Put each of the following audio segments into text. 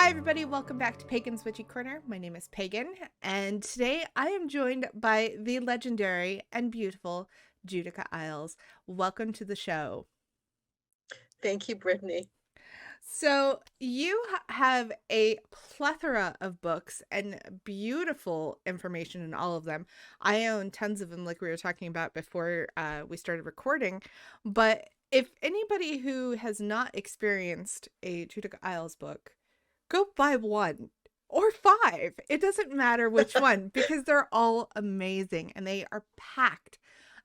Hi, everybody. Welcome back to Pagan's Witchy Corner. My name is Pagan, and today I am joined by the legendary and beautiful Judika Illes. Welcome to the show. Thank you, Brittany. So, you have a plethora of books and beautiful information in all of them. I own tons of them, like we were talking about before we started recording. But if anybody who has not experienced a Judika Illes book, go buy one or five. It doesn't matter which one because they're all amazing and they are packed.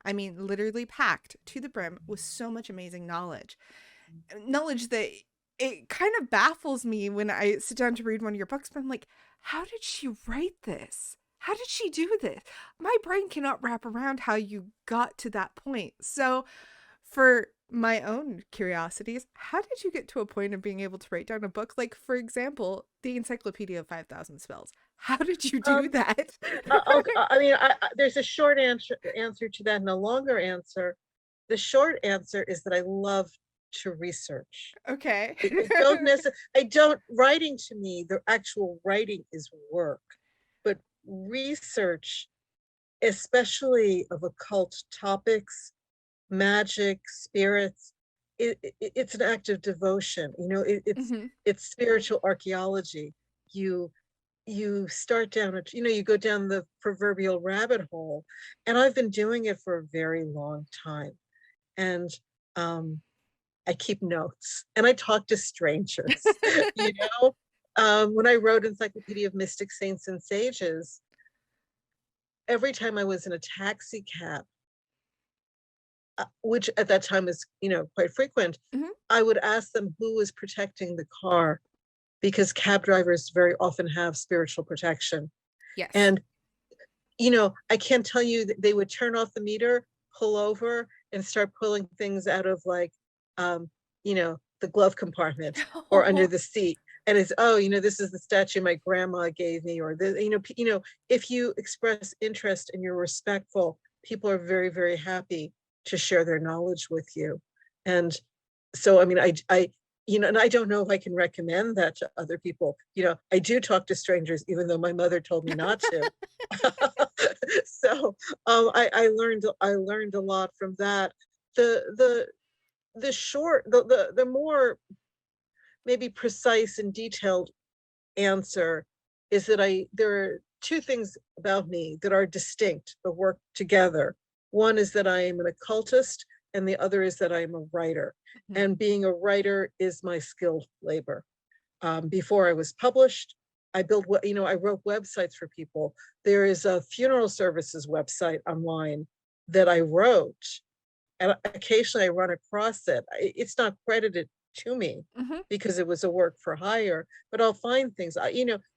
I mean, literally packed to the brim with so much amazing knowledge. Knowledge that it kind of baffles me when I sit down to read one of your books, but I'm like, how did she write this? How did she do this? My brain cannot wrap around how you got to that point. So, for my own curiosities, how did you get to a point of being able to write down a book? Like, for example, the Encyclopedia of 5,000 Spells. How did you do Um, that? there's a short answer to that and a longer answer. The short answer is that I love to research. Okay. I don't, writing to me, the actual writing is work, but research, especially of occult topics, magic, spirits, it's an act of devotion. Hmm. It's spiritual archaeology. You you start down you go down the proverbial rabbit hole, and I've been doing it for a very long time. And um, I keep notes and I talk to strangers. you know, when I wrote Encyclopedia of Mystic Saints and Sages, every time I was in a taxi cab, which at that time was, quite frequent, Hmm. I would ask them who was protecting the car, because cab drivers very often have spiritual protection. Yes. And, I can't tell you that they would turn off the meter, pull over, and start pulling things out of, like, the glove compartment or under the seat. And it's, oh, this is the statue my grandma gave me, or if you express interest and you're respectful, people are very, very happy to share their knowledge with you. And so, I mean, and I don't know if I can recommend that to other people. I do talk to strangers, even though my mother told me not to. So, I learned a lot from that. The more maybe precise and detailed answer is that there are two things about me that are distinct but work together. One is that I am an occultist, and the other is that I am a writer. Hmm. And being a writer is my skilled labor. Before I was published, I wrote websites for people. There is a funeral services website online that I wrote, and occasionally I run across it. It's not credited to me Hmm. because it was a work for hire, but I'll find things.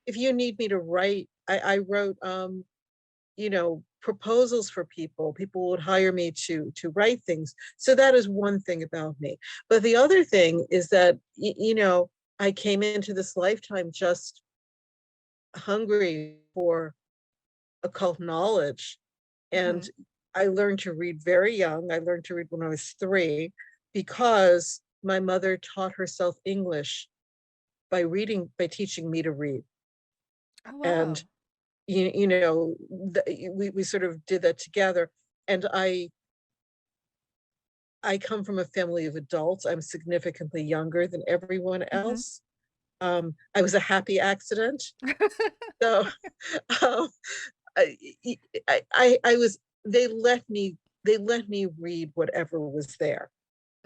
If you need me to write, I wrote, proposals for people. People would hire me to write things. So that is one thing about me. But the other thing is that, I came into this lifetime just hungry for occult knowledge. Hmm. And I learned to read very young. I learned to read when I was 3, because my mother taught herself English by teaching me to read. Oh, And wow. we sort of did that together. And I come from a family of adults. I'm significantly younger than everyone Hmm. else. I was a happy accident. So um, I, I was, they let me read whatever was there.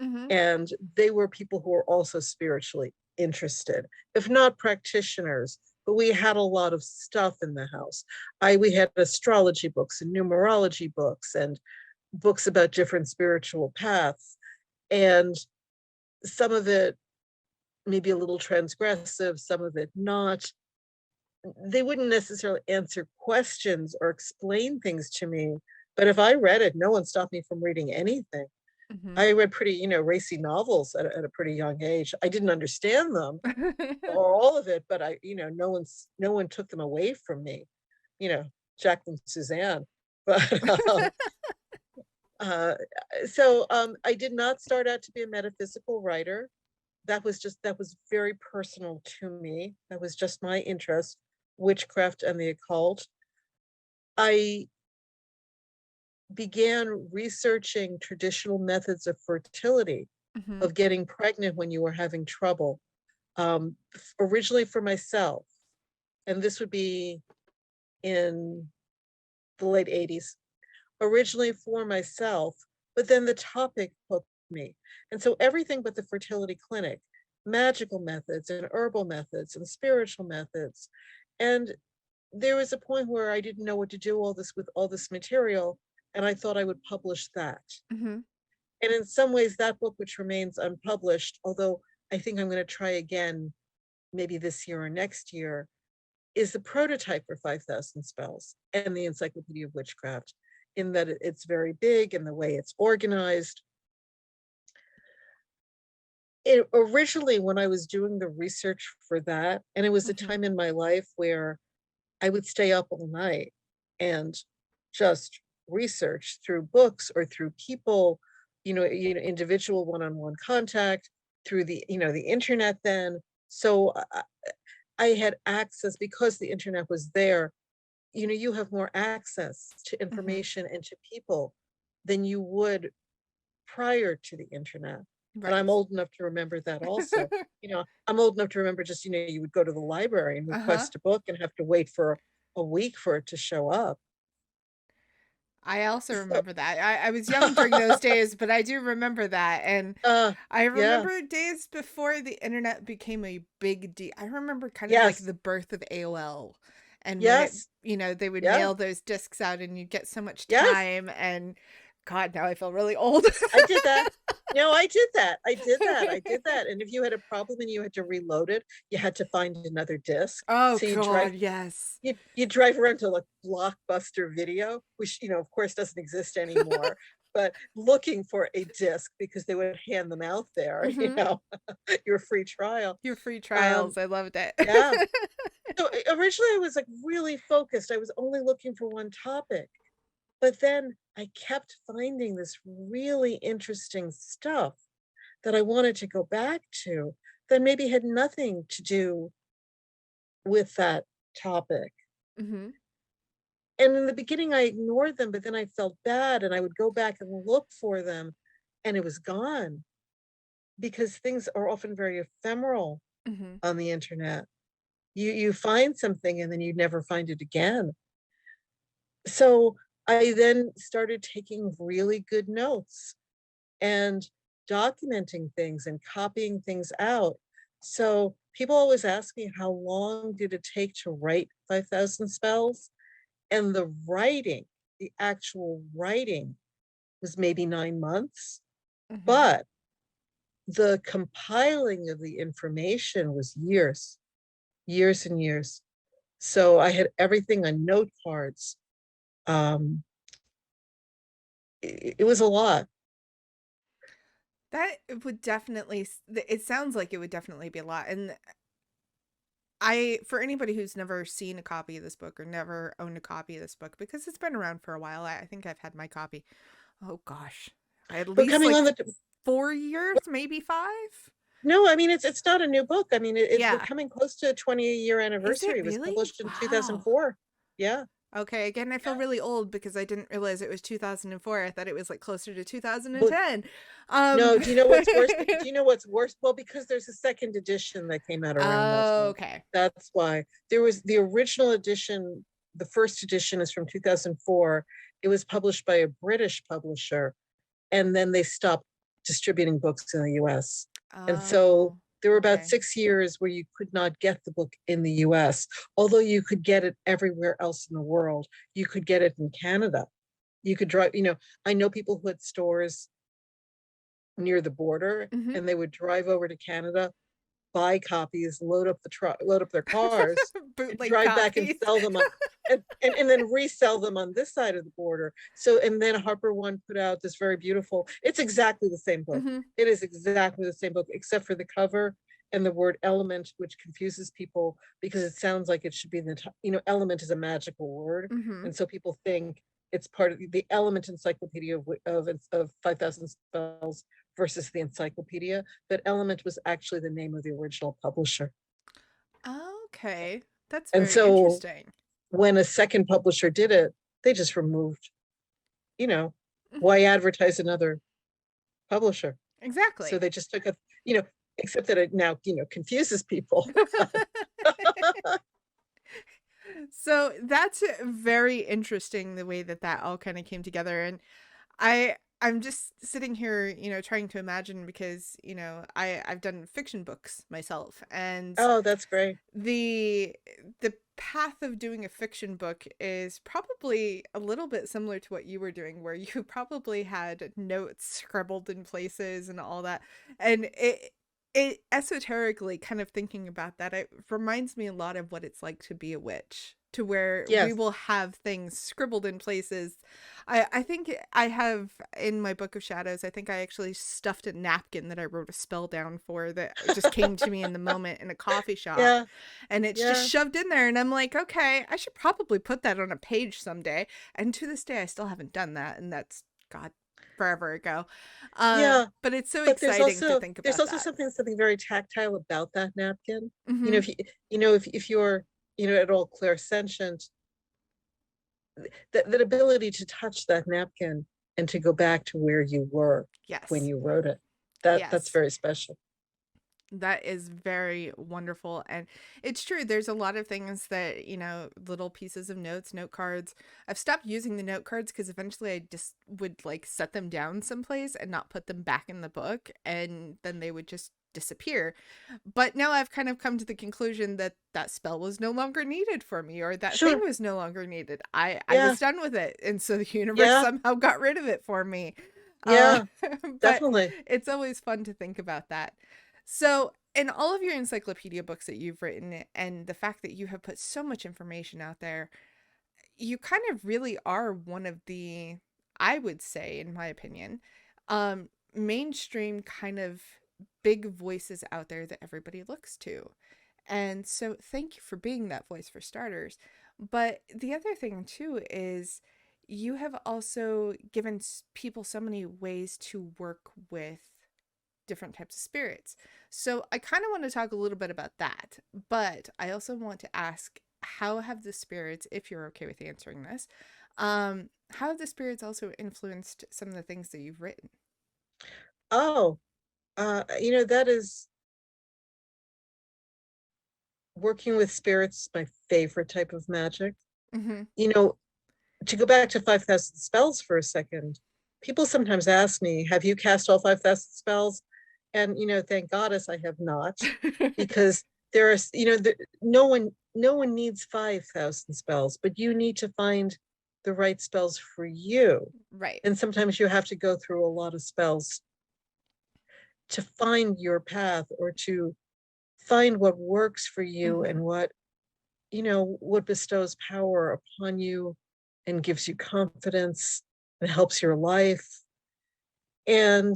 Hmm. And they were people who were also spiritually interested, if not practitioners. But we had a lot of stuff in the house. We had astrology books and numerology books and books about different spiritual paths. And some of it maybe a little transgressive, some of it not. They wouldn't necessarily answer questions or explain things to me. But if I read it, no one stopped me from reading anything. Hmm. I read pretty, racy novels at a pretty young age. I didn't understand them or all of it, but no one took them away from me. You know, Jacqueline Suzanne. But uh, so I did not start out to be a metaphysical writer. that was very personal to me. That was just my interest, witchcraft and the occult. I began researching traditional methods of fertility, Mhm. of getting pregnant when you were having trouble, originally for myself. And this would be in the late 80s, originally for myself, but then the topic hooked me. And so everything but the fertility clinic, magical methods and herbal methods and spiritual methods. And there was a point where I didn't know what to do all this with all this material, and I thought I would publish that. Mhm. And in some ways, that book, which remains unpublished, although I think I'm going to try again maybe this year or next year, is the prototype for 5,000 Spells and the Encyclopedia of Witchcraft, in that it's very big and the way it's organized. Originally, when I was doing the research for that, and it was a Mhm. time in my life where I would stay up all night and just research through books or through people, individual one-on-one contact, through the internet then. So I had access because the internet was there. You have more access to Mhm. information and to people than you would prior to the internet. And I'm Right. old enough to remember that also. I'm old enough to remember just, you would go to the library and Uh-huh. request a book and have to wait for a week for it to show up. I also So, remember that. I was young during those days, but I do remember that. And uh, I yeah, remember days before the internet became a big deal. I remember kind of like yes, the birth of AOL and when yes, they would yeah, mail those discs out and you'd get so much yes. time. And God, now I feel really old. I did that. No, I did that. I did that. I did that. And if you had a problem and you had to reload it, you had to find another disc. Oh So you drive God, yes. you drive around to like Blockbuster Video, which of course doesn't exist anymore, but looking for a disc because they would hand them out there, Hmm. your free trial. Your free Um, trials. I loved it. yeah. So originally I was like really focused. I was only looking for one topic. But then I kept finding this really interesting stuff that I wanted to go back to that maybe had nothing to do with that topic. Hmm. And in the beginning, I ignored them, but then I felt bad and I would go back and look for them and it was gone because things are often very ephemeral Hmm. on the internet. You find something and then you never find it again. So I then started taking really good notes and documenting things and copying things out. So people always ask me, how long did it take to write 5,000 spells? And the actual writing was maybe 9 months, Hmm. but the compiling of the information was years, years and years. So I had everything on note cards. Um, it was a lot. That would definitely, it sounds like it would definitely be a lot. And I, for anybody who's never seen a copy of this book or never owned a copy of this book, because it's been around for a while, I think I've had my copy. Oh gosh, at But least coming like on the 4 years, maybe five. No, I mean it's not a new book. I mean we're Yeah. coming close to a 20-year Is it anniversary. It was really? published in Wow. 2004. Yeah. Okay, again, I feel Yeah. really old because I didn't realize it was 2004. I thought it was like closer to But 2010. Um no, do you know what's worse? Do you know what's worse? Well, because there's a second edition that came out around that Oh, time. okay. That's why. There was the original edition. The first edition is from 2004. It was published by a British publisher, and then they stopped distributing books in the US. And so Oh, there were about okay. 6 years where you could not get the book in the US, although you could get it everywhere else in the world. You could get it in Canada. You could drive, I know people who had stores near the border Hmm. and they would drive over to Canada, buy copies, load up their cars, and Bootleg drive back and copies. sell them on and then resell them on this side of the border. So and then Harper One put out this very beautiful, it's exactly the same book. Hmm. It is exactly the same book, except for the cover and the word element, which confuses people because it sounds like it should be element is a magical word. Hmm. And so people think it's part of the element encyclopedia of 5,000 spells versus the encyclopedia, that Element was actually the name of the original publisher. Okay. That's And very so interesting. when a second publisher did it, they just removed, you know, Mhm. why advertise another publisher? So Exactly. they just took a, you know, except that it now, confuses people. So that's very interesting the way that that all kind of came together. And I'm just sitting here, trying to imagine because, I've done fiction books myself, and Oh, that's great. the the path of doing a fiction book is probably a little bit similar to what you were doing, where you probably had notes scribbled in places and all that. And it esoterically, kind of thinking about that, it reminds me a lot of what it's like to be a witch, to where we Yes. will have things scribbled in places. I think I have in my book of shadows, I think I actually stuffed a napkin that I wrote a spell down for, that just came to me in the moment in a coffee shop, Yeah. and it's just Yeah. shoved in there, and I'm like, okay, I should probably put that on a page someday. And to this day I still haven't done that, and that's, god, forever ago. Yeah. But it's so But exciting to think there's about also that. something very tactile about that napkin. Mm-hmm. If if you're, at all clairsentient, that ability to touch that napkin and to go back to where you were when Yes. you wrote it, that's Yes. very special. That is very wonderful. And it's true. There's a lot of things that, little pieces of notes, note cards. I've stopped using the note cards because eventually I just would like set them down someplace and not put them back in the book. And then they would just disappear. But now I've kind of come to the conclusion that that spell was no longer needed for me, or that thing Sure. was no longer needed. I Yeah. was done with it. And so the universe Yeah. somehow got rid of it for me. Uh, Yeah. but Definitely. it's always fun to think about that. So, in all of your encyclopedia books that you've written, and the fact that you have put so much information out there, you kind of really are one of the, I would say, in my opinion, mainstream kind of big voices out there that everybody looks to. And so, thank you for being that voice for starters. But the other thing, too, is you have also given people so many ways to work with different types of spirits. So I kind of want to talk a little bit about that, but I also want to ask, how have the spirits, if you're okay with answering this, how have the spirits also influenced some of the things that you've written? Oh, that is, working with spirits, my favorite type of magic. Mm-hmm. You know, to go back to 5,000 spells for a second, people sometimes ask me, have you cast all 5,000 spells? And, thank goddess I have not, because there are, no one needs 5,000 spells, but you need to find the right spells for you. Right. And sometimes you have to go through a lot of spells to find your path, or to find what works for you, Mm-hmm. and what bestows power upon you and gives you confidence and helps your life. And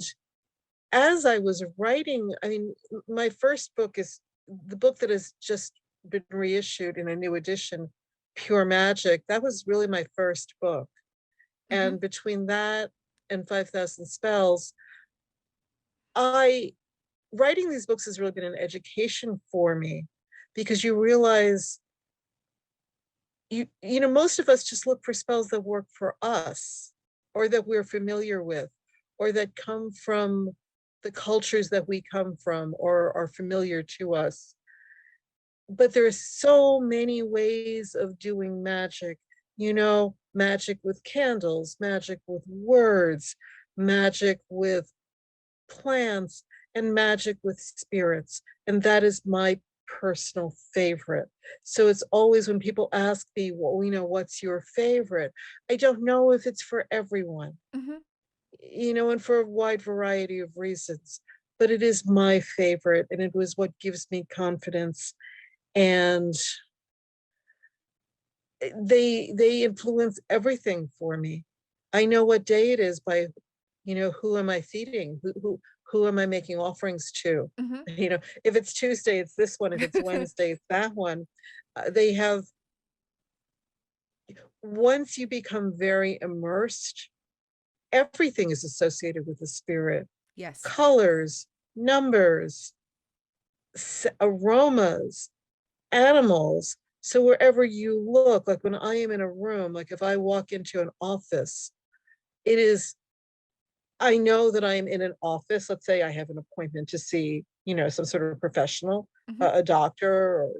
as I was writing, I mean, my first book is the book that has just been reissued in a new edition, Pure Magic. That was really my first book. Mm-hmm. And between that and 5,000 Spells, I writing these books has really been an education for me, because you realize, most of us just look for spells that work for us, or that we're familiar with, or that come from the cultures that we come from, or are familiar to us. But there are so many ways of doing magic, magic with candles, magic with words, magic with plants, and magic with spirits. And that is my personal favorite. So it's always, when people ask me, well, what's your favorite? I don't know if it's for everyone, Mm-hmm. and for a wide variety of reasons, but it is my favorite, and it was what gives me confidence. And they influence everything for me. I know what day it is by, who am I feeding? Who am I making offerings to? Mm-hmm. If it's Tuesday, it's this one. If it's Wednesday, it's that one. They have, once you become very immersed, everything is associated with the spirit. Yes. colors, numbers, aromas, animals. So wherever you look, like when I am in a room, like if I walk into an office, it is, I know that I'm in an office. Let's say I have an appointment to see, some sort of professional, Hmm. a doctor, or,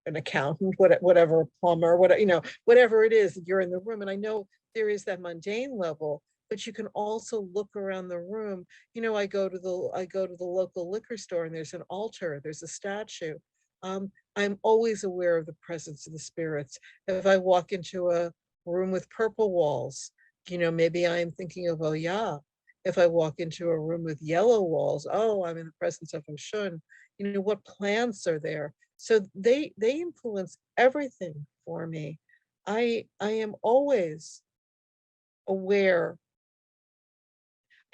an accountant, whatever, a plumber, whatever it is, you're in the room. And I know there is that mundane level, but you can also look around the room. I go to the local liquor store, and there's an altar, there's a statue. I'm always aware of the presence of the spirits. If I walk into a room with purple walls, maybe I'm thinking of, oh yeah. If I walk into a room with yellow walls, oh, I'm in the presence of Oshun. What plants are there? So they influence everything for me. I am always aware.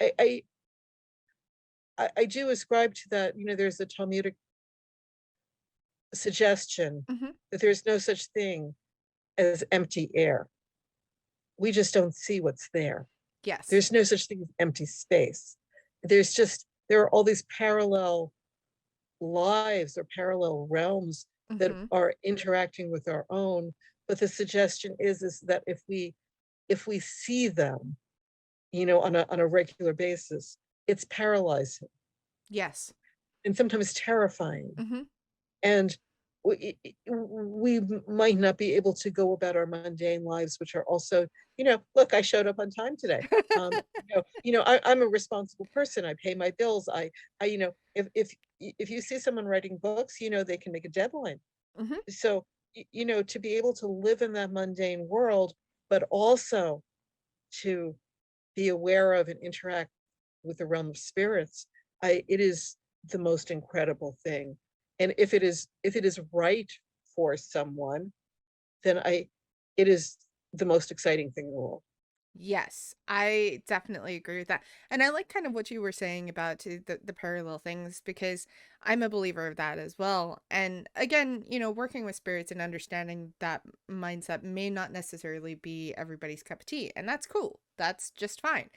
I I I do ascribe to that. There's a Talmudic suggestion Hmm. that there's no such thing as empty air. We just don't see what's there. Yes. There's no such thing as empty space. There are all these parallel lives or parallel realms that Hmm. are interacting with our own. But the suggestion is that if we see them, on a regular basis, it's paralyzing Yes. and sometimes terrifying. Hmm. And we might not be able to go about our mundane lives, which are also, look, I showed up on time today. I'm a responsible person. I pay my bills. If you see someone writing books, they can make a deadline. Hmm. So, to be able to live in that mundane world, but also to be aware of and interact with the realm of spirits, it is the most incredible thing. And if it is right for someone, then it is the most exciting thing in the world. Yes, I definitely agree with that. And I like kind of what you were saying about the parallel things because I'm a believer of that as well. And again, working with spirits and understanding that mindset may not necessarily be everybody's cup of tea. And that's cool. That's just fine.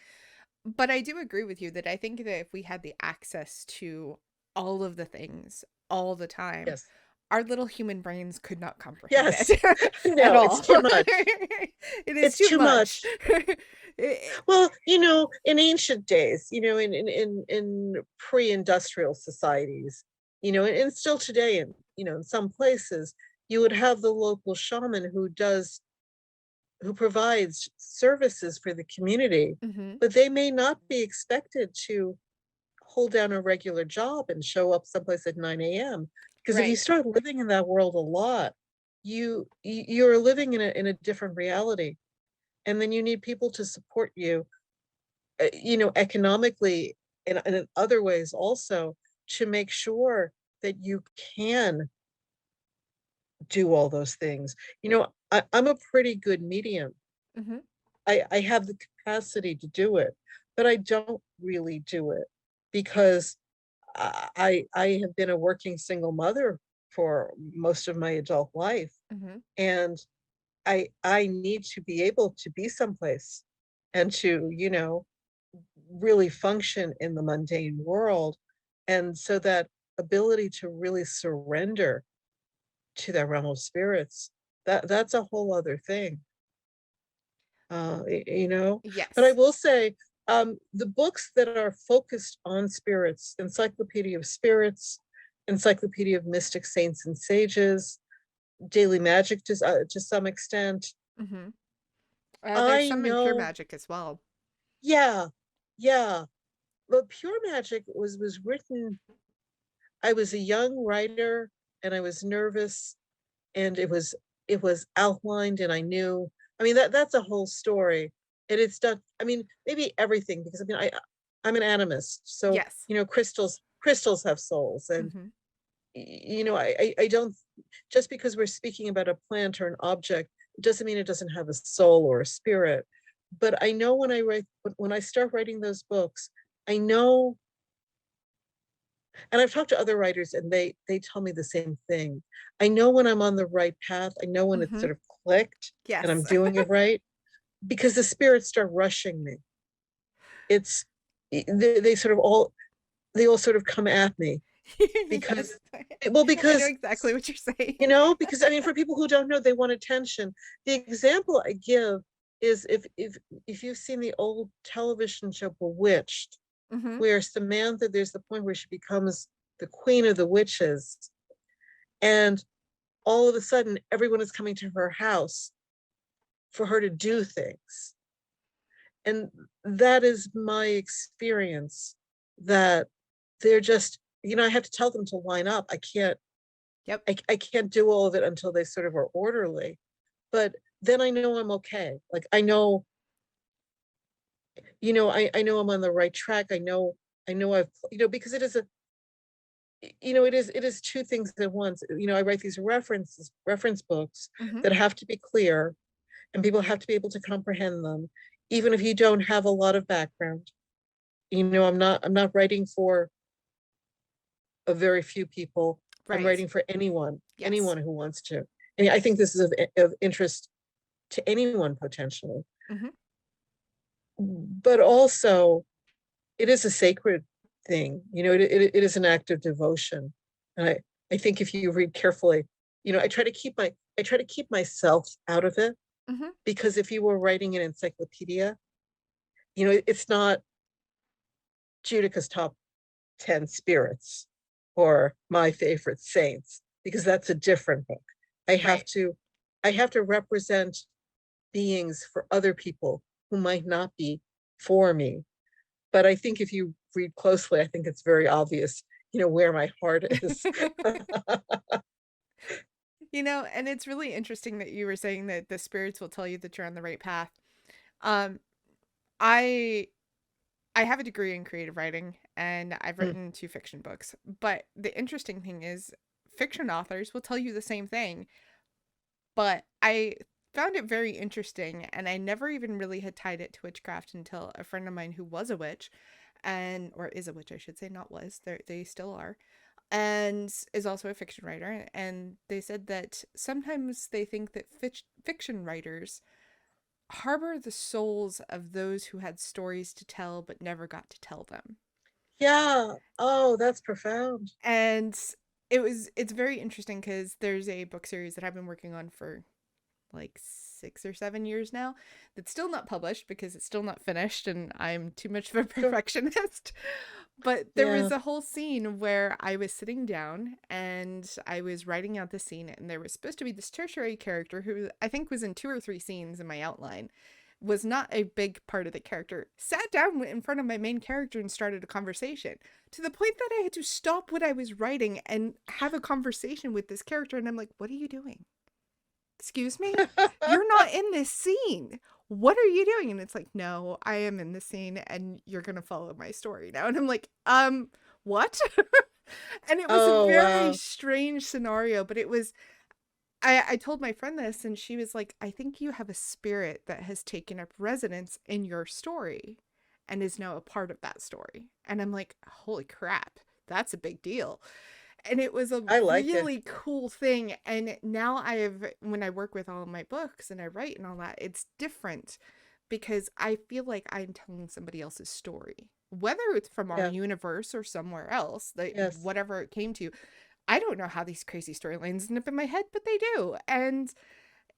But I do agree with you that I think that if we had the access to all of the things all the time, Yes. our little human brains could not comprehend Yes. it at No, it's all. too much. It is It's too too much. much. It- Well, in ancient days, in pre-industrial societies, and still today, in some places, you would have the local shaman who provides services for the community, Mhm. but they may not be expected to hold down a regular job and show up someplace at 9 a.m. Because if you Right. start living in that world a lot, you're living in a different reality, and then you need people to support you, economically, and in other ways also, to make sure that you can do all those things. I'm a pretty good medium. Mhm. I have the capacity to do it, but I don't really do it because I have been a working single mother for most of my adult life, Mhm. and I need to be able to be someplace and to, really function in the mundane world. And so that ability to really surrender to that realm of spirits, that's a whole other thing. But I Yes. will say, the books that are focused on spirits, Encyclopedia of Spirits, Encyclopedia of Mystic Saints and Sages, Daily Magic to some extent. Mhm. There's I some in pure know, magic as well. yeah, yeah. But Pure Magic was written. I was a young writer, and I was nervous, and it was outlined, and I knew. I mean, that's a whole story, and it's done. I mean, maybe everything, because I mean, I'm an animist, so Yes. crystals have souls, and Mhm. I don't, just because we're speaking about a plant or an object, it doesn't mean it doesn't have a soul or a spirit. But I know when I start writing those books, I know, and I've talked to other writers, and they tell me the same thing. I know when I'm on the right path. I know when it's Mhm. sort of clicked and I'm Yes. doing it right, because the spirits start rushing me. It's they sort of all they all sort of come at me Yes, because, well, I know because, exactly what you're saying. because I mean, for people who don't know, they want attention. The example I give is if you've seen the old television show Bewitched, Hmm. where Samantha, there's the point where she becomes the queen of the witches, and all of a sudden everyone is coming to her house for her to do things. And that is my experience, that they're just, I have to tell them to line up. Yep. I can't do all of it until they sort of are orderly. But then I know I'm okay. Like I know I'm on the right track. I know I've, because it is two things at once. I write these reference books Hmm. that have to be clear, and people have to be able to comprehend them, even if you don't have a lot of background. I'm not writing for a very few people. I'm Right. writing for Yes. anyone who wants to. And I think this is of interest to anyone potentially. Hmm. But also, it is a sacred thing. It is an act of devotion. And I think if you read carefully, I try to keep myself out of it, Hmm. because if you were writing an encyclopedia, it's not Judica's top 10 spirits or my favorite saints, because that's a different book. I have Right. to I have to represent beings for other people who might not be for me. But I think if you read closely, I think it's very obvious, where my heart is. And it's really interesting that you were saying that the spirits will tell you that you're on the right path. Um, I I have a degree in creative writing and I've Mm, written two fiction books. But the interesting thing is fiction authors will tell you the same thing, but I found it very interesting and I never even really had tied it to witchcraft until a friend of mine who was a witch and or is a witch I should say, not was. They still are, and is also a fiction writer, and they said that sometimes they think that fiction writers harbor the souls of those who had stories to tell but never got to tell them. yeah. Oh, that's profound. And it's very interesting because there's a book series that I've been working on for like 6 or 7 years now that's still not published because it's still not finished and I'm too much of a Sure. perfectionist. But there Yeah. was a whole scene where I was sitting down and I was writing out the scene, and there was supposed to be this tertiary character who I think was in 2 or 3 scenes in my outline, was not a big part of the character, sat down in front of my main character and started a conversation to the point that I had to stop what I was writing and have a conversation with this character. And I'm like, what are you doing? Excuse me? You're not in this scene. What are you doing? And it's like, no, I am in the scene and you're going to follow my story now. And I'm like, what? And it was a Oh, very wow. strange scenario, but I told my friend this and she was like, I think you have a spirit that has taken up residence in your story and is now a part of that story. And I'm like, holy crap, that's a big deal. And it was a I like it. really cool thing. And now when I work with all of my books and I write and all that, it's different because I feel like I'm telling somebody else's story, whether it's from our Yeah. universe or somewhere else, like Yes. whatever it came to. I don't know how these crazy storylines end up in my head, but they do. And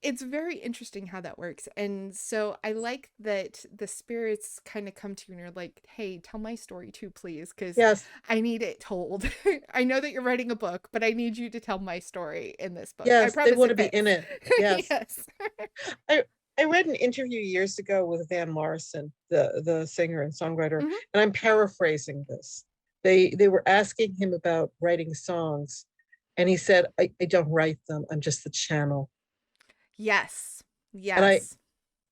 it's very interesting how that works. And so I like that the spirits kind of come to you and you're like, hey, tell my story too, please, because Yes. I need it told. I know that you're writing a book, but I need you to tell my story in this book. I Yes. They promise want to it be in fits. it. Yes. Yes. I I read an interview years ago with Van Morrison, the singer and songwriter, Hmm. and I'm paraphrasing this. They were asking him about writing songs, and he said, I don't write them. I'm just the channel. Yes. And Yes.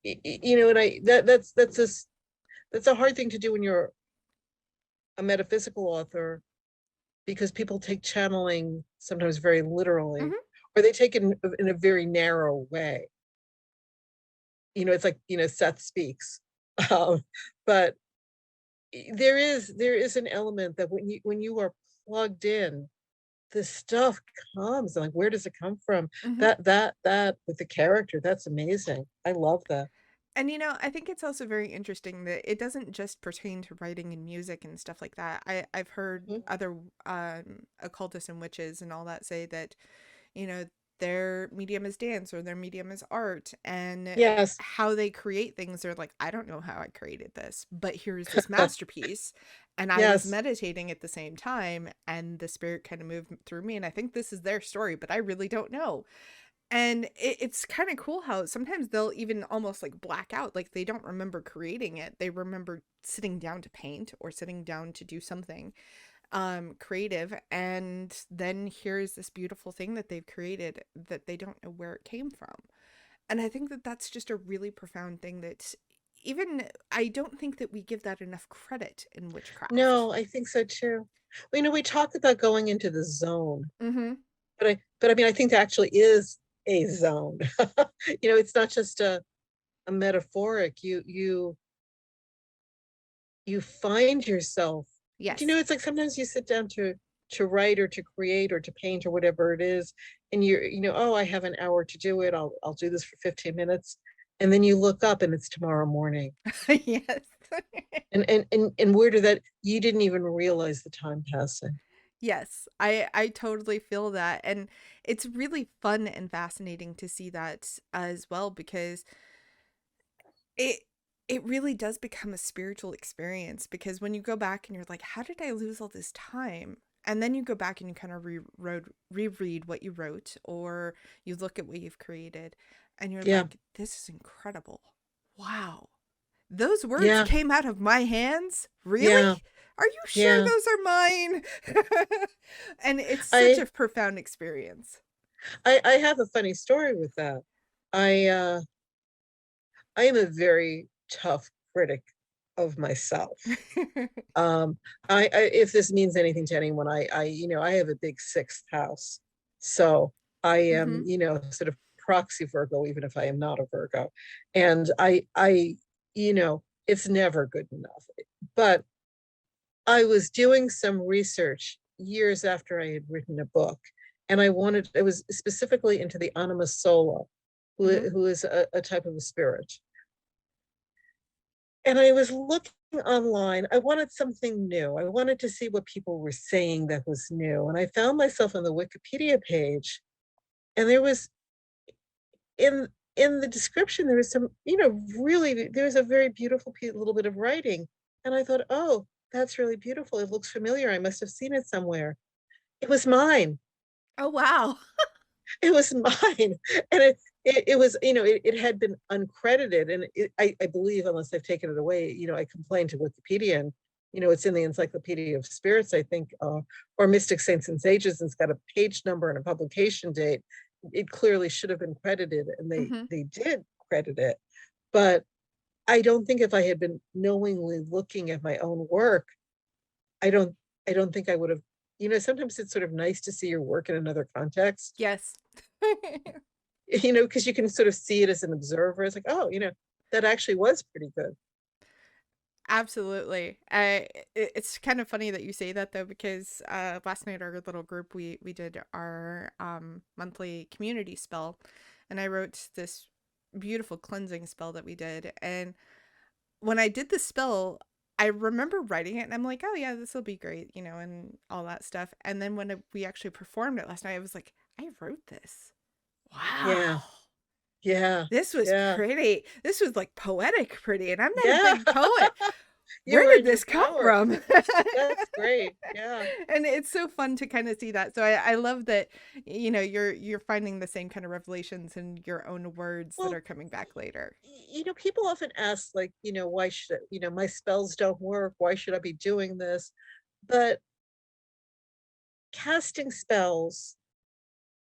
and I that's a hard thing to do when you're a metaphysical author, because people take channeling sometimes very literally, Hmm. or they take it in a very narrow way. It's like, Seth speaks. Um, but there is an element that when you are plugged in, the stuff comes. Like, where does it come from? Hmm. That with the character, that's amazing. I love that. And I think it's also very interesting that it doesn't just pertain to writing and music and stuff like that. I've heard Mhm. other occultists and witches and all that say that, you know, their medium is dance or their medium is art, and Yes. how they create things. They're like, I don't know how I created this, but here's this masterpiece. And I was Yes. meditating at the same time, and the spirit kind of moved through me. And I think this is their story, but I really don't know. And it's kind of cool how sometimes they'll even almost like black out, like they don't remember creating it. They remember sitting down to paint or sitting down to do something creative, and then here's this beautiful thing that they've created that they don't know where it came from. And I think that that's just a really profound thing that even I don't think that we give that enough credit in witchcraft. No, I think so too. Well, we talk about going into the zone, Mhm. but I mean, I think there actually is a zone. It's not just a metaphoric. You find yourself. Yes. It's like sometimes you sit down to write or to create or to paint or whatever it is, and oh, I have an hour to do it. I'll do this for 15 minutes. And then you look up and it's tomorrow morning. Yes. And where did that you didn't even realize the time passing. Yes, I totally feel that, and it's really fun and fascinating to see that as well, because it it really does become a spiritual experience, because when you go back and you're like, how did I lose all this time? And then you go back and you kind of reread what you wrote, or you look at what you've created, and you're Yeah, like, this is incredible. Wow. Those words yeah, came out of my hands? yeah, Really? Are you sure yeah. those are mine? And it's such I a profound experience. I have a funny story with that. I I am a very tough critic of myself. Um, if this means anything to anyone, I have a big sixth house, so I am, Hmm. sort of proxy Virgo, even if I am not a Virgo, and it's never good enough. But I was doing some research years after I had written a book, and I was specifically into the anima sola, Hmm. who is a type of a spirit. And I was looking online. I wanted something new. I wanted to see what people were saying that was new. And I found myself on the Wikipedia page, and there was in the description there was some, really there was a very beautiful little bit of writing. And I thought, oh, that's really beautiful. It looks familiar. I must have seen it somewhere. It was mine. Oh, wow. It was mine. And it was, it had been uncredited. And I believe, unless they've taken it away, I complained to Wikipedia, and, it's in the Encyclopedia of Spirits, I think, or Mystic Saints and Sages, and it's got a page number and a publication date. It clearly should have been credited, and they, Hmm. they did credit it. But I don't think if I had been knowingly looking at my own work, I don't, I don't think I would have, sometimes it's sort of nice to see your work in another context, Yes. because you can sort of see it as an observer. It's like, oh, that actually was pretty good. Absolutely. It's kind of funny that you say that though, because last night our little group we did our monthly community spell, and I wrote this beautiful cleansing spell that we did. And when I did the spell, I remember writing it and I'm like, oh yeah, this will be great, and all that stuff. And then when we actually performed it last night, I was like, I wrote this. Yeah, Wow. yeah, This was yeah, pretty. This was like poetic pretty. And I'm not a yeah. big poet. You Where were did in your this come power. from? That's great. Yeah. And it's so fun to kind of see that. So I love that, you're finding the same kind of revelations in your own words that Well, are coming back later. people often ask, like, why should, my spells don't work. Why should I be doing this? But casting spells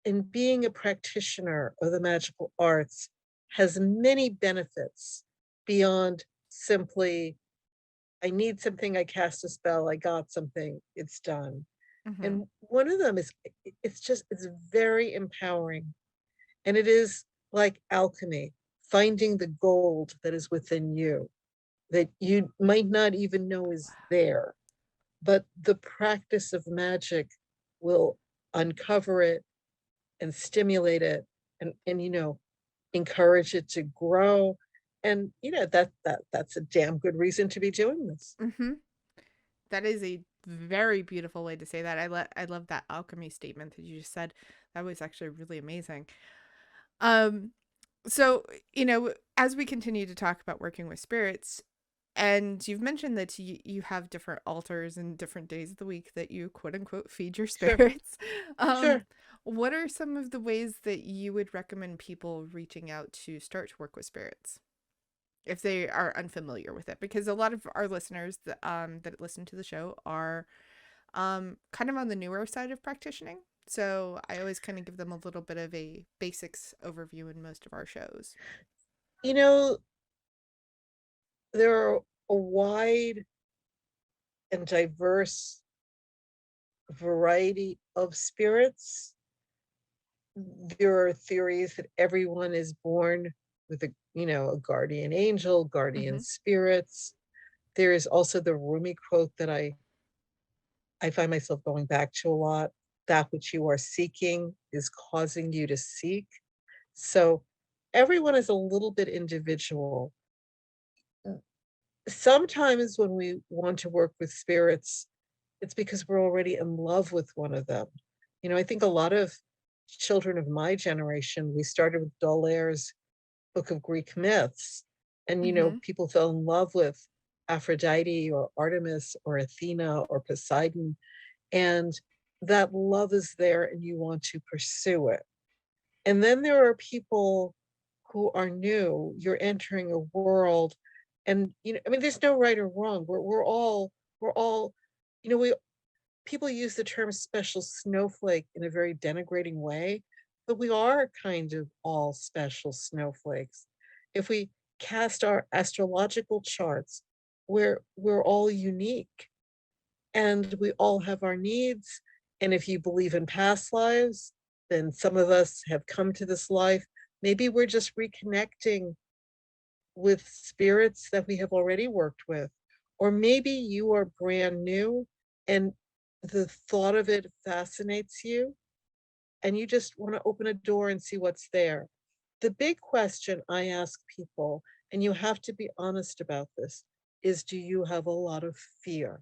and being a practitioner of the magical arts has many benefits beyond simply, I need something, I cast a spell, I got something, it's done. Hmm. And one of them is, it's very empowering. And it is like alchemy, finding the gold that is within you that you might not even know is there. But the practice of magic will uncover it and stimulate it, and encourage it to grow. And that's a damn good reason to be doing this. Mm-hmm. That is a very beautiful way to say that. I love that alchemy statement that you just said. That was actually really amazing. Um, so, as we continue to talk about working with spirits, and you've mentioned that you have different altars and different days of the week that you quote unquote feed your Sure, spirits. Um, sure. what are some of the ways that you would recommend people reaching out to start to work with spirits if they are unfamiliar with it? Because a lot of our listeners that listen to the show are kind of on the newer side of practicing. So I always kind of give them a little bit of a basics overview in most of our shows. You know, there are a wide and diverse variety of spirits. There are theories that everyone is born with a guardian angel, guardian Mm-hmm. spirits. There is also the Rumi quote that I find myself going back to a lot. That which you are seeking is causing you to seek. So everyone is a little bit individual. Sometimes when we want to work with spirits, it's because we're already in love with one of them. I think a lot of children of my generation, we started with Dolaire's Book of Greek Myths, and Mm-hmm. people fell in love with Aphrodite or Artemis or Athena or Poseidon, and that love is there and you want to pursue it. And then there are people who are new. You're entering a world, and I mean, there's no right or wrong. We're all, we people use the term special snowflake in a very denigrating way, but we are kind of all special snowflakes. If we cast our astrological charts, we're all unique and we all have our needs. And if you believe in past lives, then some of us have come to this life. Maybe we're just reconnecting with spirits that we have already worked with. Or maybe you are brand new and the thought of it fascinates you and you just want to open a door and see what's there. The big question I ask people, and you have to be honest about this, is do you have a lot of fear?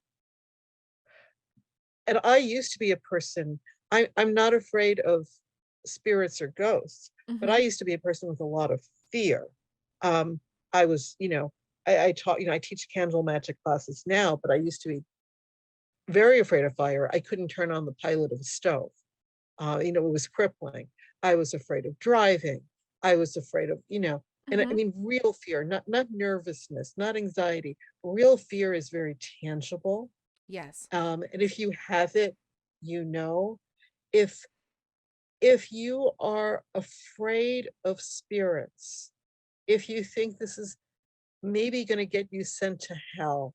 And I used to be a person, I'm not afraid of spirits or ghosts, but I Mm-hmm. used to be a person with a lot of fear. Um, I was, I taught, I teach candle magic classes now, but I used to be very afraid of fire. I couldn't turn on the pilot of a stove. It was crippling. I was afraid of driving. I was afraid of, and I Mm-hmm. mean, real fear, not nervousness, not anxiety. Real fear is very tangible. Yes. And if you have it, you know, if if you are afraid of spirits, if you think this is maybe going to get you sent to hell,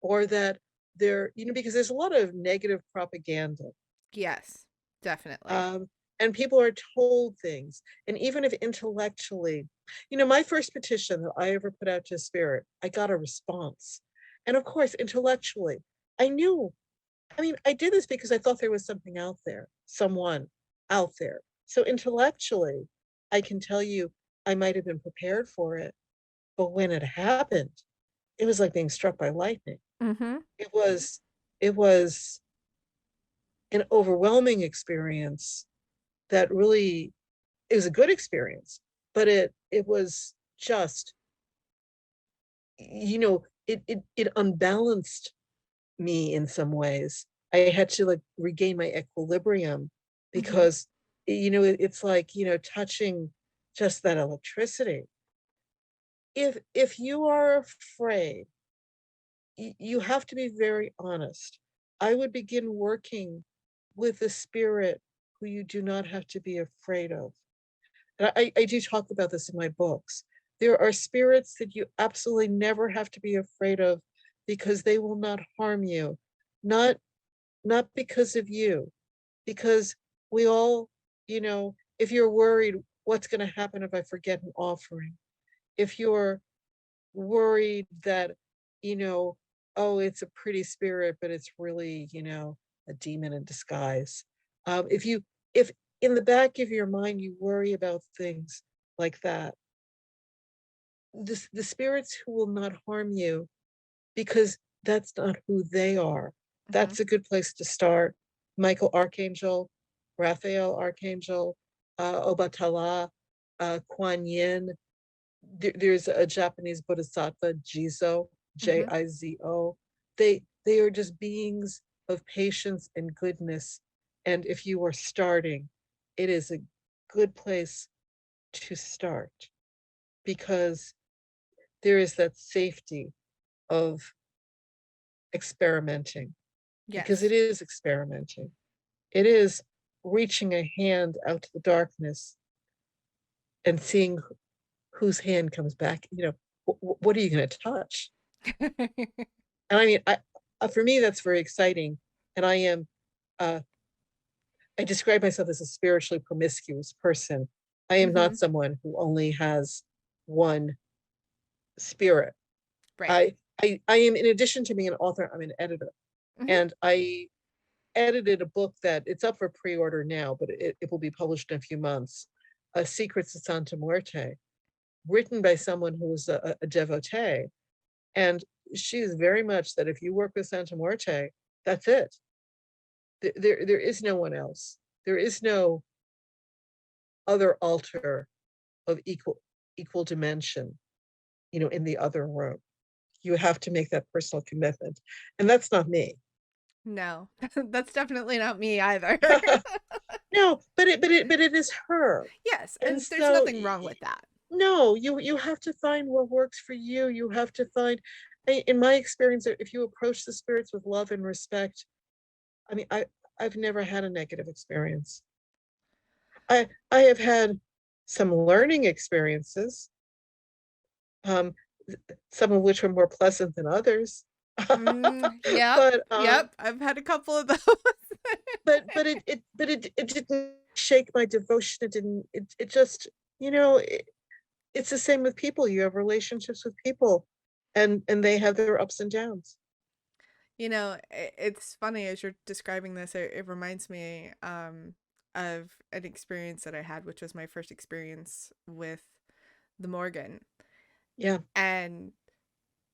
or that because there's a lot of negative propaganda, Yes. Definitely. um, and people are told things, and even if intellectually, my first petition that I ever put out to spirit, I got a response, and of course, intellectually, I knew. I mean, I did this because I thought there was something out there, someone out there. So intellectually, I can tell you I might have been prepared for it, but when it happened, it was like being struck by lightning. Mm-hmm. It was an overwhelming experience that really it was a good experience, but it was just, it unbalanced me in some ways. I had to like regain my equilibrium Mm-hmm. because it's like, touching just that electricity. If you are afraid, you have to be very honest. I would begin working with a spirit who you do not have to be afraid of. And I do talk about this in my books. There are spirits that you absolutely never have to be afraid of because they will not harm you. Not not because of you, because we all, if you're worried, what's going to happen if I forget an offering? If you're worried that, you know, oh, it's a pretty spirit, but it's really, a demon in disguise. If in the back of your mind you worry about things like that, the spirits who will not harm you, because that's not who they are. Hmm. That's a good place to start. Michael Archangel, Raphael Archangel, Obatala, Kuan Yin. There's a Japanese bodhisattva, Jizo, Hmm. Jizo. They are just beings of patience and goodness. And if you are starting, it is a good place to start, because there is that safety of experimenting, because it Yes. is experimenting. It is reaching a hand out to the darkness and seeing whose hand comes back. What are you going to touch? And I mean, for me, that's very exciting. And uh, I describe myself as a spiritually promiscuous person. I am Hmm. not someone who only has one spirit. Right. I am, in addition to being an author, I'm an editor. Hmm. And I edited a book that it's up for pre-order now, but it will be published in a few months. Secrets of Santa Muerte, written by someone who was a devotee. And she is very much that if you work with Santa Muerte, that's it. There is no one else. There is no other altar of equal dimension, in the other room. You have to make that personal commitment. And that's not me. No, that's definitely not me either. No, but it is her. Yes, And and there's so nothing wrong with that. no, you have to find what works for you. You have to find, in my experience, if you approach the spirits with love and respect, I mean, I've never had a negative experience. I have had some learning experiences, um, some of which were more pleasant than others. Yep, but yep. I've had a couple of those. it didn't shake my devotion. It didn't. It just, you know it, it's the same with people. You have relationships with people, and they have their ups and downs. It's funny as you're describing this, it reminds me of an experience that I had, which was my first experience with the Morgan. Yeah, And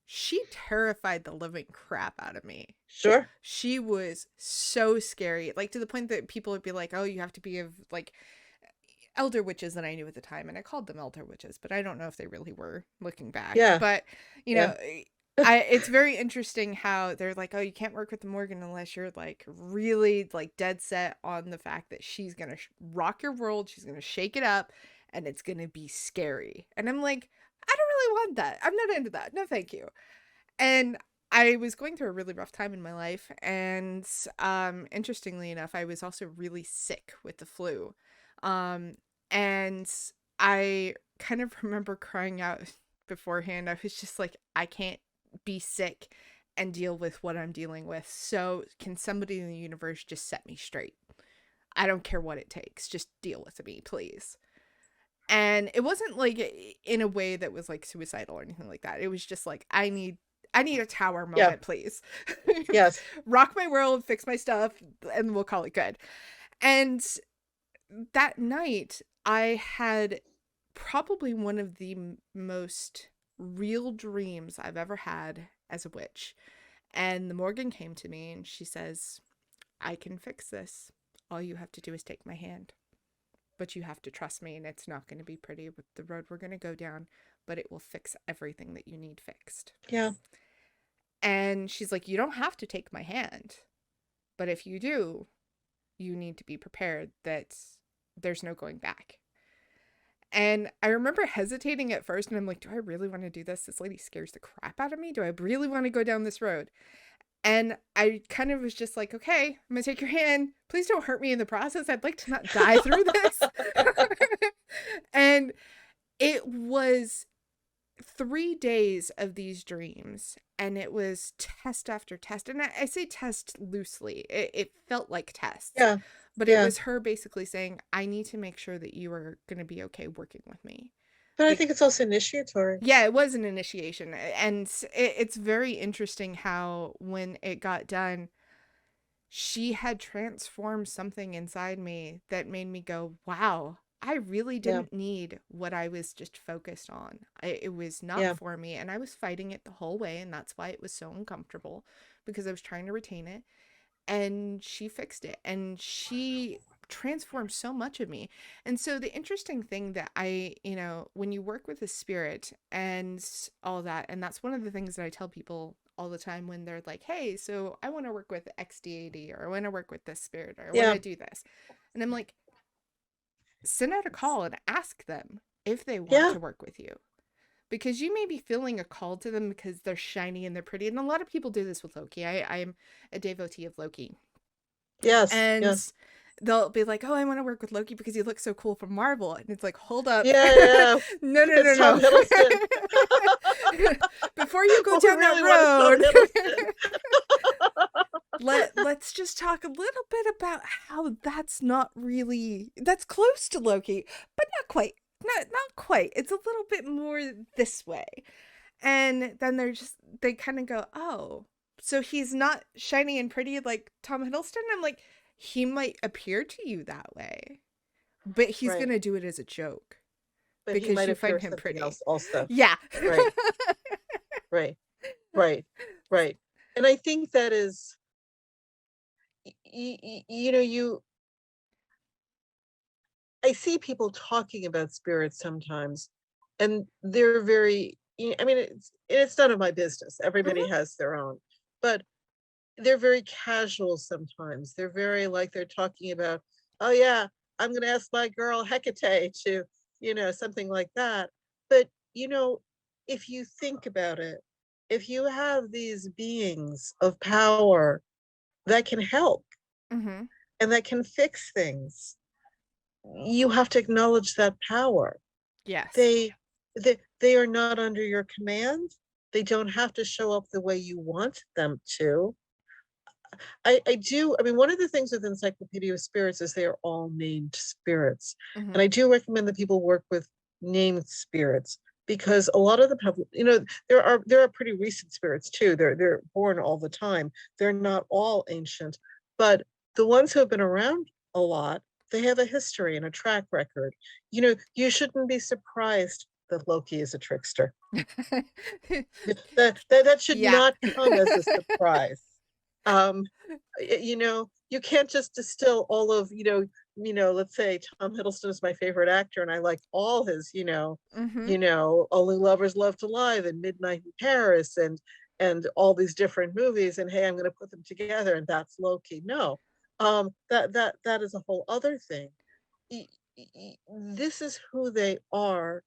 she terrified the living crap out of me. sure. She was so scary, like to the point that people would be like, "Oh, you have to be of like elder witches," that I knew at the time, and I called them elder witches, but I don't know if they really were looking back. Yeah, But you yeah, know, I it's very interesting how they're like, "Oh, you can't work with the Morgan unless you're like really like dead set on the fact that she's gonna rock your world, she's gonna shake it up, and it's gonna be scary." And I'm like, I don't really want that. I'm not into that. No, thank you. And I was going through a really rough time in my life, and interestingly enough, I was also really sick with the flu. Um and I kind of remember crying out beforehand. I was just like, I can't be sick and deal with what I'm dealing with. So, can somebody in the universe just set me straight? I don't care what it takes. Just deal with me, please. And it wasn't like in a way that was like suicidal or anything like that. It was just like, I need a tower yeah, moment, please. yes, Rock my world, fix my stuff, and we'll call it good. And that night, I had probably one of the most real dreams I've ever had as a witch. And the Morgan came to me and she says, I can fix this. All you have to do is take my hand. But you have to trust me, and it's not going to be pretty with the road we're going to go down, but it will fix everything that you need fixed. yeah, And she's like, you don't have to take my hand, but if you do, you need to be prepared that there's no going back. And I remember hesitating at first, and I'm like, do I really want to do this? This lady scares the crap out of me. Do I really want to go down this road? And I kind of was just like, okay, I'm going to take your hand. Please don't hurt me in the process. I'd like to not die through this. And it was 3 days of these dreams, and it was test after test. And I say test loosely, it felt like tests, yeah, but it yeah. was her basically saying, I need to make sure that you are going to be okay working with me. But I Be- think it's also initiatory. yeah, it was an initiation. And it's very interesting how when it got done, she had transformed something inside me that made me go, wow, I really Yeah. didn't need what I was just focused on. It was not Yeah. for me, and I was fighting it the whole way, and that's why it was so uncomfortable because I was trying to retain it. And she fixed it, and she transformed so much of me. And so the interesting thing that when you work with the spirit and all that, and that's one of the things that I tell people all the time when they're like, hey, so I want to work with XDAD, or I want to work with this spirit, or I want Yeah. to do this. And I'm like, send out a call and ask them if they want Yeah. to work with you, because you may be feeling a call to them because they're shiny and they're pretty. And a lot of people do this with Loki. I'm a devotee of Loki, Yes. and Yes. they'll be like, oh, I want to work with Loki because he looks so cool from Marvel. And it's like, hold up. Yeah. Yeah. Yeah. No, no, no, It's Tom no. Hiddleston. Before you go Oh, we down that really want to Tom road, Hiddleston. let's just talk a little bit about how that's close to Loki, but not quite. Not quite. It's a little bit more this way. And then they kind of go, oh, so he's not shiny and pretty like Tom Hiddleston? I'm like, he might appear to you that way, but he's Right. gonna do it as a joke But he because might you appear find him something pretty. else also. Yeah. Right. Right. Right. Right. And I think that is, you know, I see people talking about spirits sometimes, and they're very, I mean, it's none of my business. Everybody Hmm. has their own, but they're very casual sometimes. They're very like they're talking about, oh yeah, I'm going to ask my girl Hecate to, something like that. But, if you think about it, if you have these beings of power that can help Hmm. and that can fix things, you have to acknowledge that power. Yes. They are not under your command. They don't have to show up the way you want them to. I do. I mean, one of the things with Encyclopedia of Spirits is they are all named spirits. And Hmm. I do recommend that people work with named spirits because a lot of the public, there are pretty recent spirits too. They're born all the time. They're not all ancient, but the ones who have been around a lot, they have a history and a track record. You shouldn't be surprised that Loki is a trickster. That should Yeah. not come as a surprise. Um, you can't just distill all of, let's say Tom Hiddleston is my favorite actor and I like all his, Hmm. Only Lovers Left Alive and Midnight in Paris and all these different movies, and hey, I'm going to put them together and that's Loki. No, that is a whole other thing. This is who they are,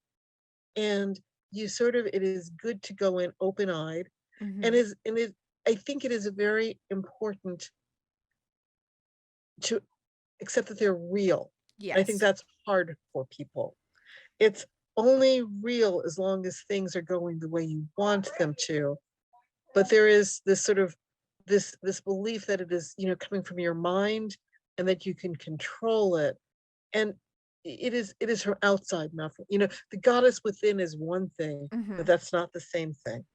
and it is good to go in open-eyed, and Hmm. is and it I think it is very important to accept that they're real. I think Yes. that's hard for people. It's only real as long as things are going the way you want them to. But there is this sort of this belief that it is, coming from your mind and that you can control it. And it is from outside, not from, the goddess within is one thing, but Hmm. that's not the same thing.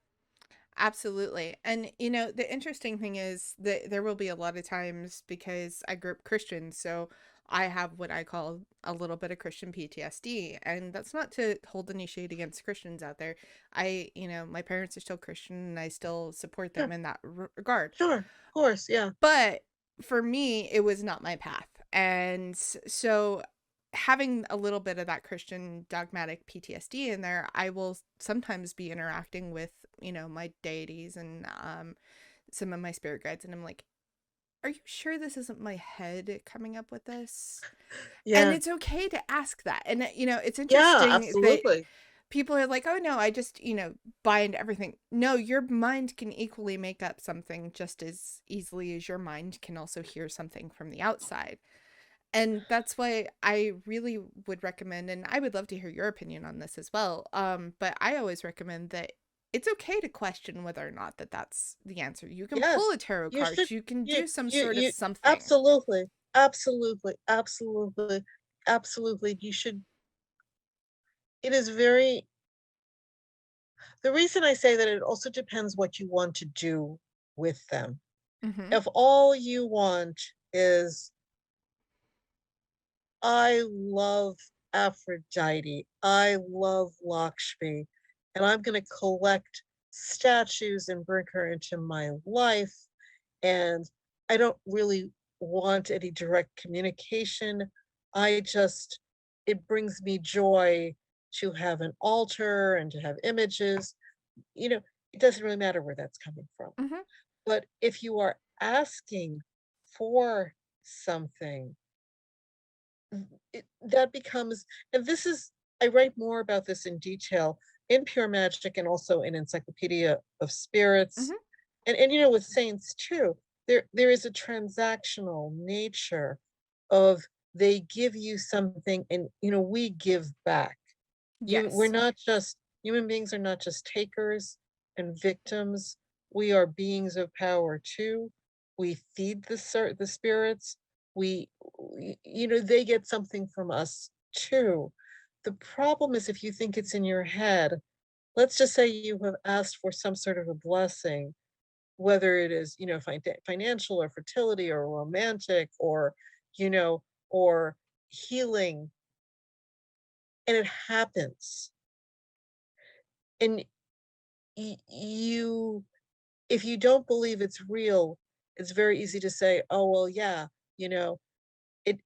Absolutely. And the interesting thing is that there will be a lot of times, because I grew up Christian, so I have what I call a little bit of Christian PTSD. And that's not to hold any shade against Christians out there. My parents are still Christian and I still support them Sure, in that regard. sure, of course, yeah, But for me, it was not my path. And so having a little bit of that Christian dogmatic PTSD in there, I will sometimes be interacting with, my deities and some of my spirit guides. And I'm like, are you sure this isn't my head coming up with this? And yeah, it's okay to ask that. And, it's yeah, interesting that absolutely. people are like, oh no, I just, buy into everything. No, your mind can equally make up something just as easily as your mind can also hear something from the outside. And that's why I really would recommend, and I would love to hear your opinion on this as well. But I always recommend that it's okay to question whether or not that's the answer. You can pull Yes, a tarot you card, should. you can You do some you sort of you something. absolutely, absolutely, absolutely, absolutely. You should. It is very. The reason I say that, it also depends what you want to do with them. Mm-hmm. If all you want is, I love Aphrodite. I love Lakshmi. And I'm going to collect statues and bring her into my life. And I don't really want any direct communication. I just, it brings me joy to have an altar and to have images. You know, it doesn't really matter where that's coming from. Mm-hmm. But if you are asking for something, that becomes, and this is, I write more about this in detail in Pure Magic and also in Encyclopedia of Spirits. Mm-hmm. And with saints too, there is a transactional nature of, they give you something and we give back. We're Yes. not just, human beings are not just takers and victims. We are beings of power too. We feed the spirits. They get something from us too. The problem is, if you think it's in your head, let's just say you have asked for some sort of a blessing, whether it is, financial or fertility or romantic you know, or healing, and it happens. And you, if you don't believe it's real, it's very easy to say, oh, well, yeah, you know,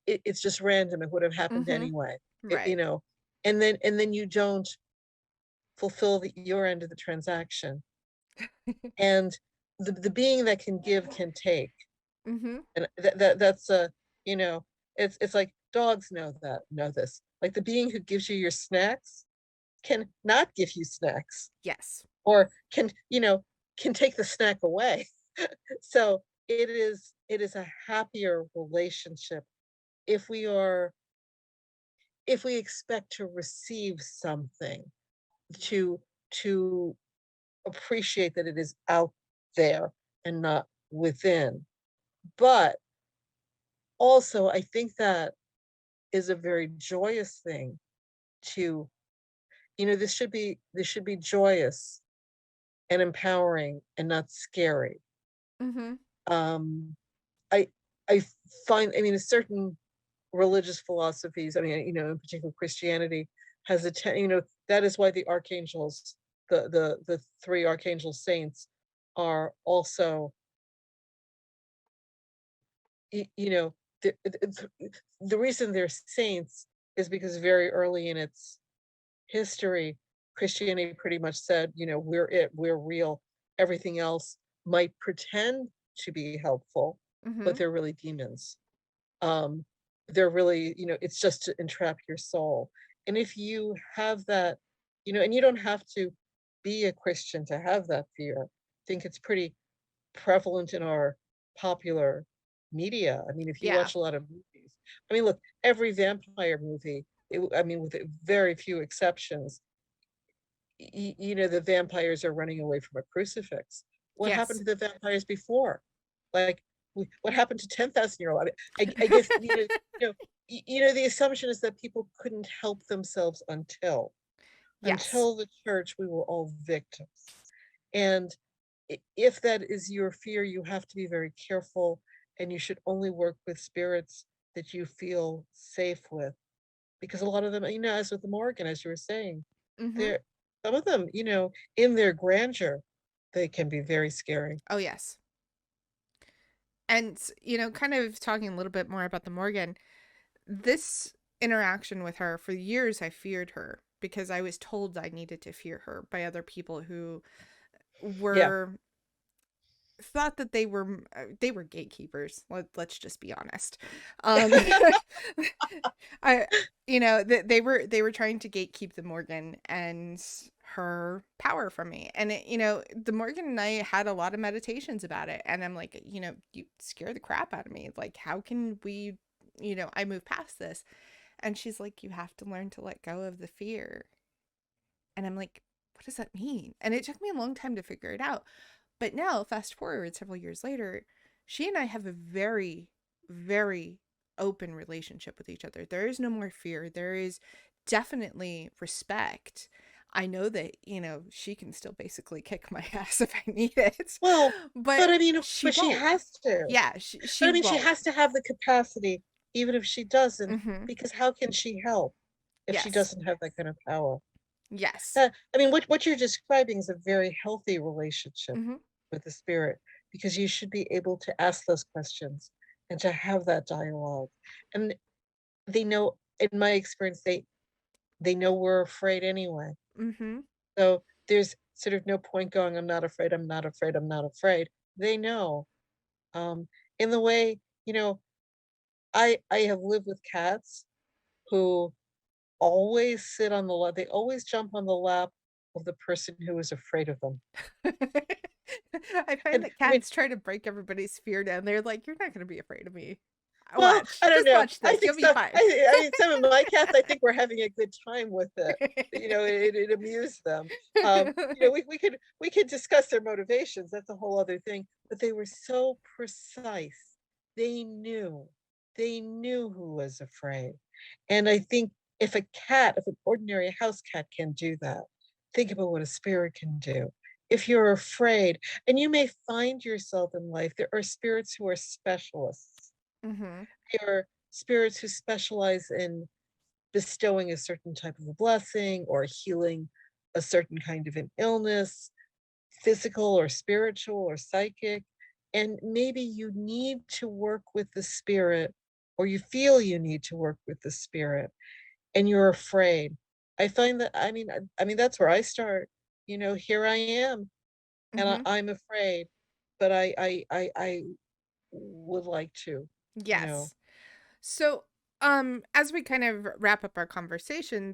it's just random. It would have happened Mm-hmm. anyway. It, Right. and then you don't fulfill your end of the transaction. And the being that can give can take. Mm-hmm. And that's a, you know, it's like dogs know this. Like, the being who gives you your snacks can not give you snacks, Yes. or can take the snack away. So it is a happier relationship if we expect to receive something, to to appreciate that it is out there and not within. But also, I think that is a very joyous thing to, this should be joyous and empowering and not scary. Mm-hmm. um I I find, I mean, a certain religious philosophies, I mean, in particular Christianity, has that is why the archangels, the three archangel saints, are also, you know, the reason they're saints is because very early in its history, Christianity pretty much said, we're real. Everything else might pretend to be helpful, but Mm-hmm. they're really demons. um they're really, it's just to entrap your soul. And if you have that, and you don't have to be a Christian to have that fear. I think it's pretty prevalent in our popular media. I mean, if you Yeah. watch a lot of movies, I mean, look, every vampire movie, I mean, with very few exceptions, the vampires are running away from a crucifix. What happened Yes. to the vampires before? Like, what happened to 10,000 year old? I guess, the assumption is that people couldn't help themselves Yes. until the church. We were all victims. And if that is your fear, you have to be very careful, and you should only work with spirits that you feel safe with, because a lot of them, as with the Morgan, as you were saying, Mm-hmm. they're, some of them, in their grandeur, they can be very scary. Oh, yes. And, kind of talking a little bit more about the Morgan, this interaction with her, for years, I feared her because I was told I needed to fear her by other people who Yeah. were thought that they were gatekeepers. Let's just be honest. Um I they were trying to gatekeep the Morgan and her power from me. And the Morgan and I had a lot of meditations about it, and I'm like, you scare the crap out of me. Like, how can we, I move past this? And she's like, you have to learn to let go of the fear. And I'm like, what does that mean? And it took me a long time to figure it out. But now, fast forward several years later, she and I have a very, very open relationship with each other. There is no more fear. There is definitely respect. I know that, she can still basically kick my ass if I need it, Well, but but I mean, she but she won't. has to. Yeah, But she I mean, she won't. has to have the capacity, even if she doesn't, Mm-hmm. because how can she help if she Yes. doesn't have that kind of power. Yes. I mean, what you're describing is a very healthy relationship Hmm. with the spirit, because you should be able to ask those questions and to have that dialogue. And they know, in my experience, they know we're afraid anyway. Hmm. So there's sort of no point going, I'm not afraid, I'm not afraid, I'm not afraid. They know. Um, in the way, I have lived with cats who always sit on the lap, they always jump on the lap of the person who is afraid of them. I find And that I mean, cats try to break everybody's fear down. They're like, "You're not going to be afraid of me. well, Watch. I don't Just know. watch I this. think You'll be so. fine." I mean, some of my cats, I think we're having a good time with it. It amused them. We could discuss their motivations. That's a whole other thing. But they were so precise. They knew. They knew who was afraid. And I think if an ordinary house cat can do that, think about what a spirit can do. If you're afraid, and you may find yourself in life, there are spirits who are specialists. Hmm. There are spirits who specialize in bestowing a certain type of a blessing or healing a certain kind of an illness, physical or spiritual or psychic. And maybe you need to work with the spirit, or you feel you need to work with the spirit, and you're afraid. I find that, I mean, that's where I start. Here I am, and Hmm. I'm afraid, but I would like to, you know. Yes. So, as we kind of wrap up our conversation,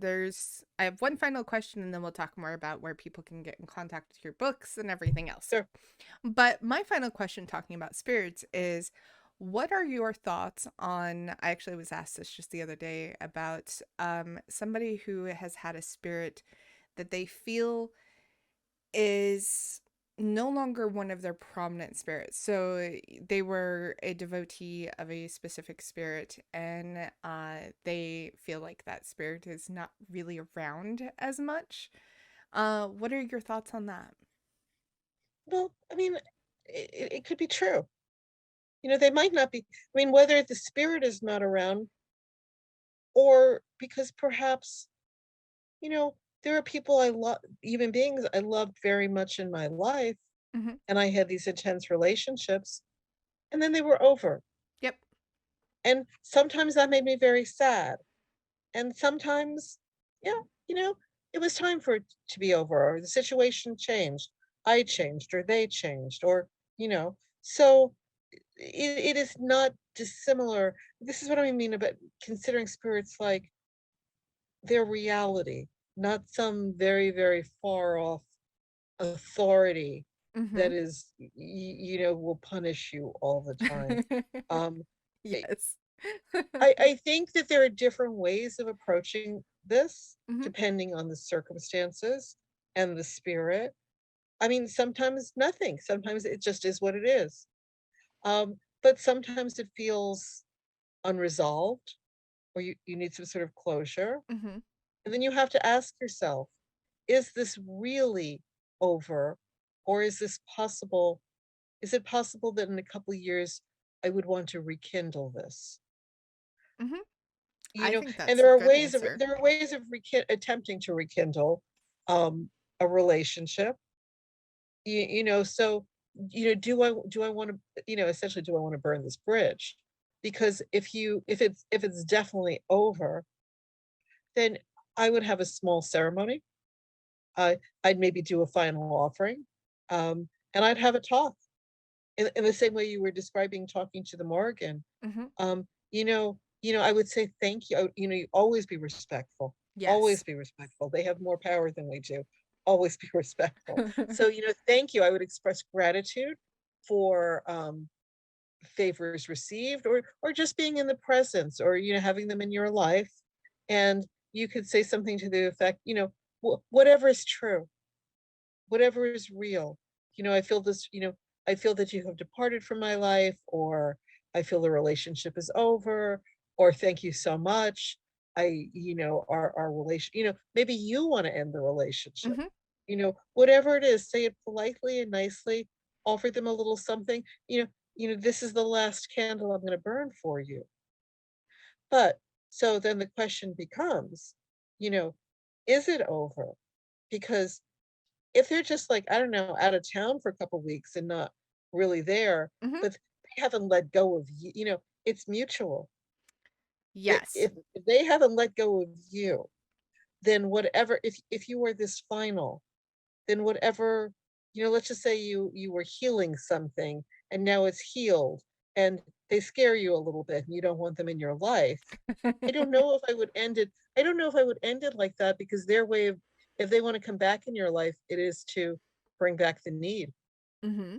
I have one final question and then we'll talk more about where people can get in contact with your books and everything else. Sure. But my final question talking about spirits is, what are your thoughts on, I actually was asked this just the other day about somebody who has had a spirit that they feel is no longer one of their prominent spirits. So they were a devotee of a specific spirit, and they feel like that spirit is not really around as much. What are your thoughts on that? Well, I mean, it could be true. They might not be. I mean, whether the spirit is not around, or because perhaps, there are people I love, human beings I loved very much in my life, Hmm. and I had these intense relationships, and then they were over. Yep. And sometimes that made me very sad. And sometimes, yeah, you know, it was time for it to be over, or the situation changed. I changed, or they changed, so it is not dissimilar. This is what I mean about considering spirits like their reality, not some very, very far off authority Hmm. that is, will punish you all the time. Um, I, Yes. I think that there are different ways of approaching this Hmm. depending on the circumstances and the spirit. I mean, sometimes nothing, sometimes it just is what it is. But sometimes it feels unresolved, or you need some sort of closure. Hmm. And then you have to ask yourself, is this really over? Or is this possible? Is it possible that in a couple of years I would want to rekindle this? Hmm. You I know, think and that's a good answer. there are ways of attempting to rekindle um, a relationship. So do I want to, essentially, do I want to burn this bridge? Because if it's definitely over, then I would have a small ceremony. I'd maybe do a final offering, and I'd have a talk in the same way you were describing talking to the Morgan. Hmm. I would say thank you. You always be respectful. Always Yes. be respectful. They have more power than we do. Always be respectful. So, thank you. I would express gratitude for favors received, or just being in the presence, or having them in your life. And you could say something to the effect, whatever is true, whatever is real. I feel this, I feel that you have departed from my life, or I feel the relationship is over, or thank you so much. Our relation, maybe you want to end the relationship. Hmm. Whatever it is, say it politely and nicely, offer them a little something, this is the last candle I'm going to burn for you. But so then the question becomes, you know, is it over? Because if they're just like, I don't know, out of town for a couple weeks and not really there, Hmm. but they haven't let go of you, it's mutual. If, Yes. if if they haven't let go of you, then whatever, if you were this final, then whatever, let's just say you were healing something and now it's healed and they scare you a little bit and you don't want them in your life. I don't know if I would end it. I don't know if I would end it like that because their way of, if they want to come back in your life, it is to bring back the need. Hmm.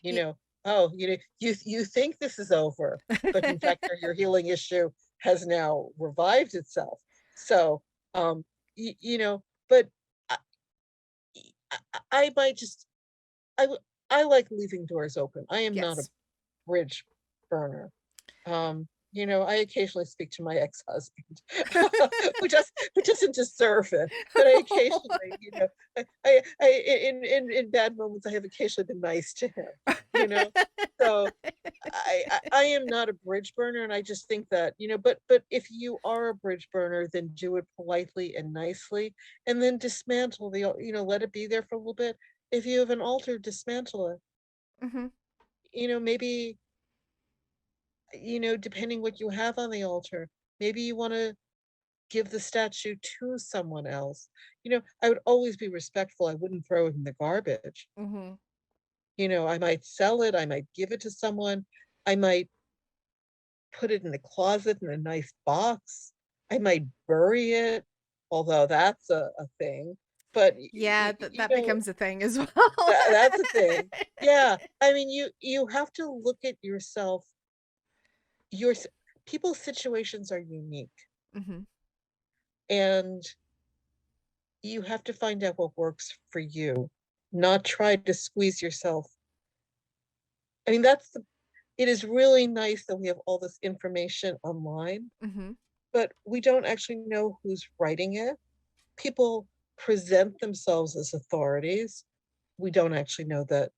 You know, oh, you think this is over, but in fact, your healing issue has now revived itself. So, but I, I might just, I, I like leaving doors open. I am not a Yes. bridge burner. I occasionally speak to my ex-husband, who doesn't deserve it, but I occasionally, in bad moments, I have occasionally been nice to him, you know. So I am not a bridge burner, and I just think that, but if you are a bridge burner, then do it politely and nicely, and then dismantle let it be there for a little bit. If you have an altar, dismantle it. Hmm. Maybe depending what you have on the altar, maybe you want to give the statue to someone else. I would always be respectful. I wouldn't throw it in the garbage. Hmm. I might sell it, I might give it to someone, I might put it in the closet in a nice box, I might bury it, although that's a thing. But Yeah, that becomes a thing as well. that's a thing. Yeah, I mean, you have to look at yourself. Your People's situations are unique, Hmm. and you have to find out what works for you, not try to squeeze yourself. I mean, it is really nice that we have all this information online, Hmm. but we don't actually know who's writing it. People present themselves as authorities. We don't actually know that,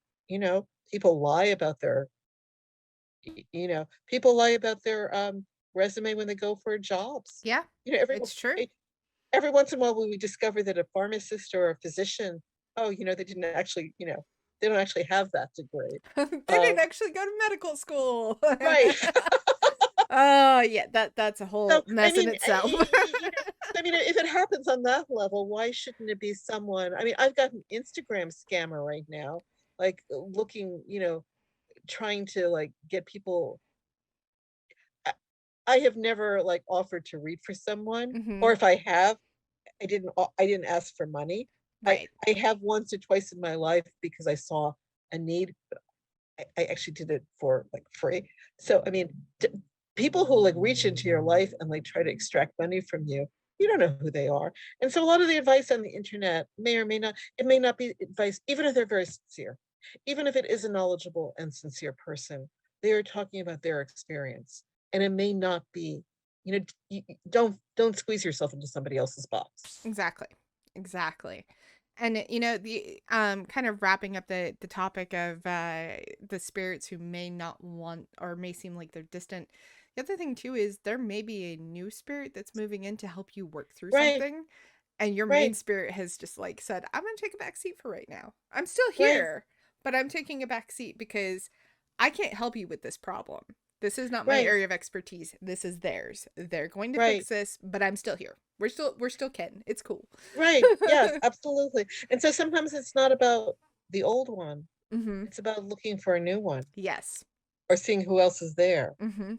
people lie about their resume when they go for jobs. Yeah, You know, every it's true. every once in a while we discover that a pharmacist or a physician, oh, they don't actually have that degree. They didn't Um, actually go to medical school. right. Oh, yeah, that's a So whole I mess in mean, itself. if it happens on that level, why shouldn't it be someone? I mean, I've got an Instagram scammer right now, like looking, trying to like get people. I, I have never like offered to read for someone, or Hmm. if I have, I didn't ask for money. I Right. I have once or twice in my life because I saw a need. I actually did it for like free. So I mean, people who like reach into your life and like try to extract money from you, you don't know who they are. And so a lot of the advice on the internet may or may not, it may not be advice, even if they're very sincere, even if it is a knowledgeable and sincere person, they are talking about their experience, and it may not be. Don't squeeze yourself into somebody else's box. Exactly. Exactly. And the kind of wrapping up the topic of the spirits who may not want or may seem like they're distant. The other thing too is there may be a new spirit that's moving in to help you work through Right, something, and your main right, spirit has just like said, "I'm going to take a back seat for right now. I'm still right, here, but I'm taking a back seat because I can't help you with this problem. This is not my right, area of expertise. This is theirs. They're going to right. fix this, but I'm still here. We're still kin. It's cool." Right. Yes, absolutely. And so sometimes it's not about the old one. Hmm. It's about looking for a new one Yes. or seeing who else is there. Hmm.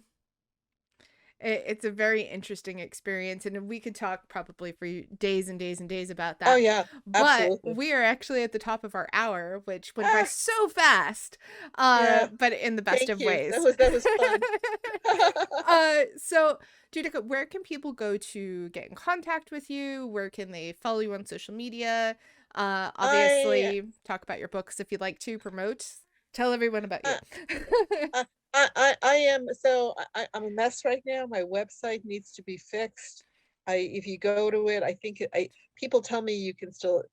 It's a very interesting experience, and we could talk probably for days and days and days about Oh that. yeah, But absolutely. we are actually at the top of our hour, which went by Ah, so fast, yeah. but in the best Thank of you. ways. That was fun. So, Judika, where can people go to get in contact with you? Where can they follow you on social media? I Obviously, talk about your books if you'd like to promote. Tell everyone about you. uh, I am so I'm a mess right now. My website needs to be fixed. I If you go to it, I think people tell me you can still,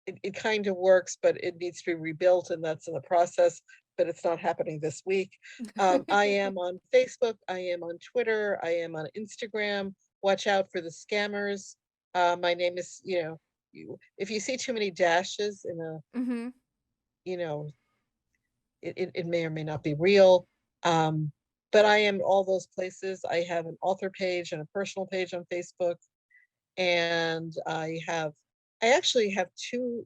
it kind of works, but it needs to be rebuilt, and that's in the process. But it's not happening this week. I am on Facebook. I am on Twitter. I am on Instagram. Watch out for the scammers. My name is, if you see too many dashes in a, Mm-hmm. you know, it may or may not be real. Um, but I am all those places. I have an author page and a personal page on Facebook, and I actually have two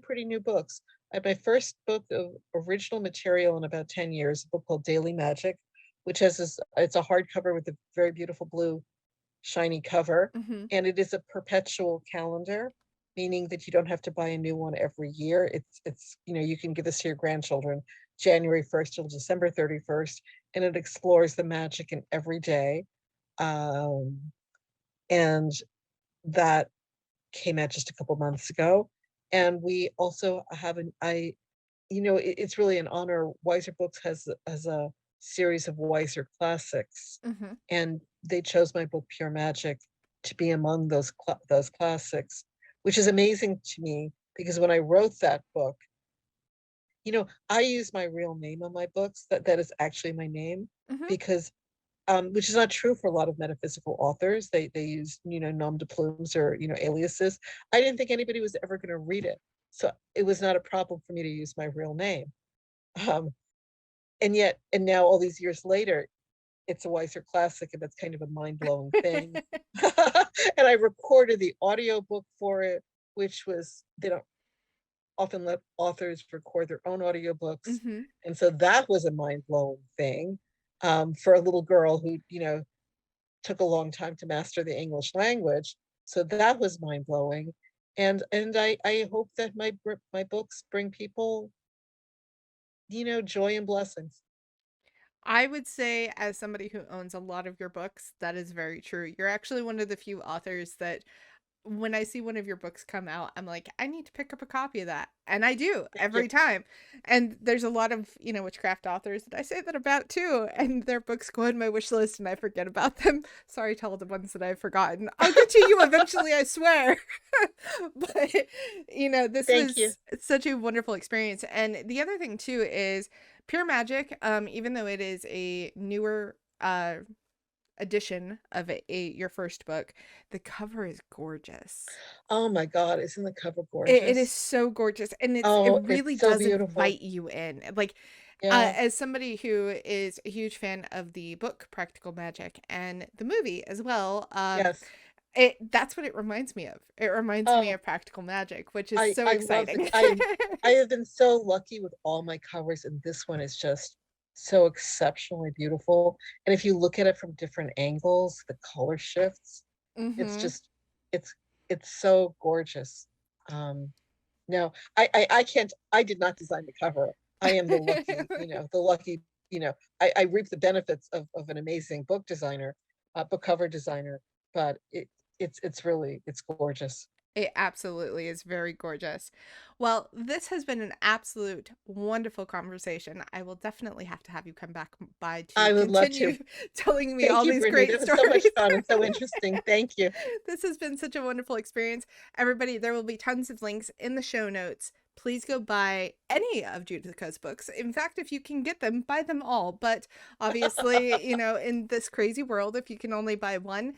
pretty new books. I have my first book of original material in about 10 years, a book called Daily Magic, which has this, it's a hardcover with a very beautiful blue shiny cover, Mm-hmm. and it is a perpetual calendar, meaning that you don't have to buy a new one every year. It's you can give this to your grandchildren January 1st till December 31st, and it explores the magic in every day. Um, and that came out just a couple months ago. And we also have it's really an honor. Wiser Books has a series of Wiser classics, Mm-hmm. and they chose my book Pure Magic to be among those classics, which is amazing to me because when I wrote that book, I use my real name on my books. That is actually my name Mm-hmm. because which is not true for a lot of metaphysical authors. They use nom de plumes or aliases. I didn't think anybody was ever going to read it, so it was not a problem for me to use my real name. Um, and now all these years later, it's a Weiser classic, and that's kind of a mind blowing thing. And I recorded the audiobook for it, which was they don't often let authors record their own audiobooks, Mm-hmm. and so that was a mind blowing thing for a little girl who took a long time to master the English language. So that was mind blowing, and I hope that my books bring people joy and blessings. I would say, as somebody who owns a lot of your books, that is very true. You're actually one of the few authors that when I see one of your books come out, I'm like, I need to pick up a copy of that. And I do Thank you. every time. And there's a lot of, witchcraft authors that I say that about too. And their books go on my wish list and I forget about them. Sorry to all the ones that I've forgotten. I'll get to you eventually, I swear. But, this Thank you. was such a wonderful experience. And the other thing too is Pure Magic, even though it is a newer, edition of your first book, the cover is gorgeous. Oh my God, isn't the cover It is gorgeous? so gorgeous, and it Oh, really it's so does beautiful. invite you in. Like, Yeah. as somebody who is a huge fan of the book Practical Magic and the movie as well, Yes. that's what it reminds me of. It reminds me Oh, of Practical Magic, which is so I love the exciting. I have been so lucky with all my covers, and this one is just so exceptionally beautiful. And if you look at it from different angles, the color shifts. It's Mm-hmm. just it's it's so gorgeous. Um, no, I can't. I did not design the cover. I am the lucky. I reap the benefits of an amazing book designer, book cover designer. But it's really it's gorgeous. It absolutely is very gorgeous. Well, this has been an absolute wonderful conversation. I will definitely have to have you come back by to I would love to. continue telling me Thank all you, these Brittany. great That was so stories. much fun and so interesting. Thank you. This has been such a wonderful experience. Everybody, there will be tons of links in the show notes. Please go buy any of Judith's books. In fact, if you can get them, buy them all. But obviously, in this crazy world, if you can only buy one,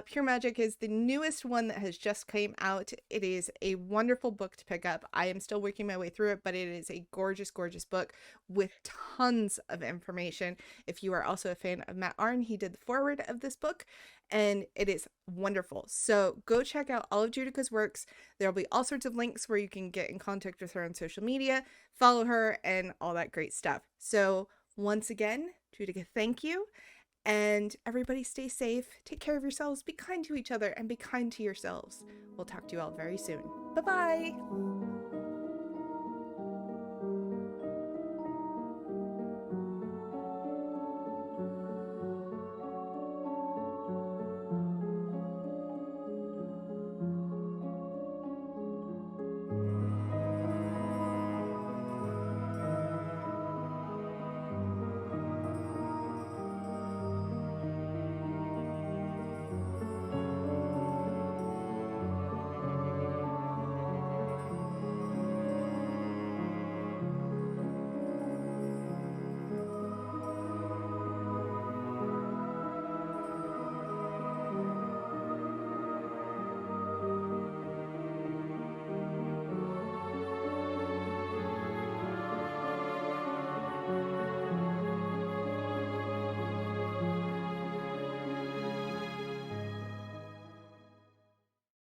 Pure Magic is the newest one that has just came out. It is a wonderful book to pick up. I am still working my way through it, but it is a gorgeous, gorgeous book with tons of information. If you are also a fan of Matt Arn, he did the foreword of this book, and it is wonderful. So go check out all of Judith's works. There'll be all sorts of links where you can get in contact with her on social media, follow her, and all that great stuff. So once again, Judith, thank you. And everybody stay safe, take care of yourselves, be kind to each other, and be kind to yourselves. We'll talk to you all very soon. Bye bye.